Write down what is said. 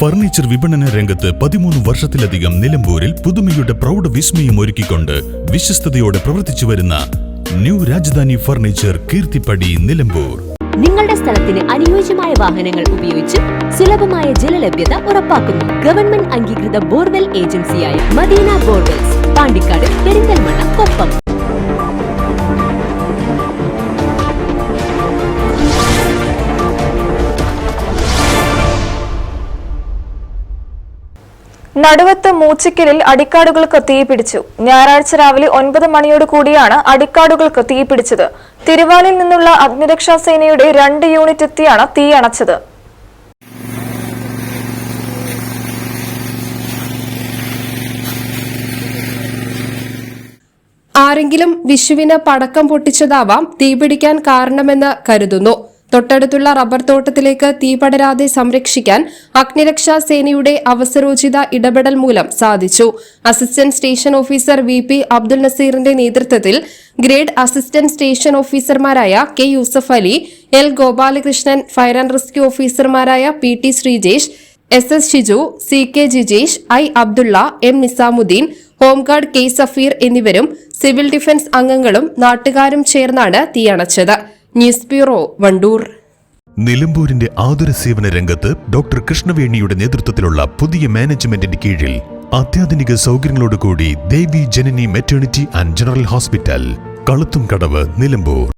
Furniture വിപണന രംഗത്ത് 13 വർഷത്തിലധികം നിലമ്പൂരിൽ പുതുമയുടെ പ്രൗഢ വിസ്മയം ഒരുക്കിക്കൊണ്ട് വിശ്വസ്തയോടെ പ്രവർത്തിച്ചു വരുന്ന ന്യൂ രാജധാനി ഫർണിച്ചർ കീർത്തിപ്പടി നിലമ്പൂർ. നിങ്ങളുടെ സ്ഥലത്തിന് അനുയോജ്യമായ വാഹനങ്ങൾ ഉപയോഗിച്ച് സുലഭമായ ജലലഭ്യത ഉറപ്പാക്കുന്നു. ഗവൺമെന്റ് അംഗീകൃത ബോർവെൽ ഏജൻസിയായ മദീന ബോർവെൽസ്, പാണ്ടിക്കാട്, പെരിന്തൽമണ്ണ, കൊപ്പം. നടുവത്ത് മൂച്ചിക്കലിൽ അടിക്കാടുകൾക്ക് തീപിടിച്ചു. ഞായറാഴ്ച രാവിലെ 9 മണിയോട് കൂടിയാണ് അടിക്കാടുകൾക്ക് തീപിടിച്ചത്. തിരുവാലിൽ നിന്നുള്ള അഗ്നിരക്ഷാ സേനയുടെ 2 യൂണിറ്റ് എത്തിയാണ് തീ അണച്ചത്. ആരെങ്കിലും വിഷുവിന് പടക്കം പൊട്ടിച്ചതാവാം തീപിടിക്കാൻ കാരണമെന്ന് കരുതുന്നു. തൊട്ടടുത്തുള്ള റബ്ബർ തോട്ടത്തിലേക്ക് തീ പടരാതെ സംരക്ഷിക്കാൻ അഗ്നിരക്ഷാ സേനയുടെ അവസരോചിത ഇടപെടൽ മൂലം സാധിച്ചു. Assistant station officer VP Abdul നസീറിന്റെ നേതൃത്വത്തിൽ ഗ്രേഡ് അസിസ്റ്റന്റ് സ്റ്റേഷൻ ഓഫീസർമാരായ K Yusuf Ali, L Gopalakrishnan, fire and rescue ഓഫീസർമാരായ PT Sreejesh, SS Shiju, CK Jijesh, I Abdulla, M Nizamuddin, home guard K Safeer എന്നിവരും സിവിൽ ഡിഫൻസ് അംഗങ്ങളും നാട്ടുകാരും ചേർന്നാണ് തീയണച്ചത്. News bureau, Wandoor. നിലമ്പൂരിന്റെ ആതുര സേവന രംഗത്ത് ഡോക്ടർ കൃഷ്ണവേണിയുടെ നേതൃത്വത്തിലുള്ള പുതിയ മാനേജ്മെന്റിന്റെ കീഴിൽ അത്യാധുനിക സൗകര്യങ്ങളോടുകൂടി Devi Janani maternity and general hospital, Kaluthumkadavu, Nilambur.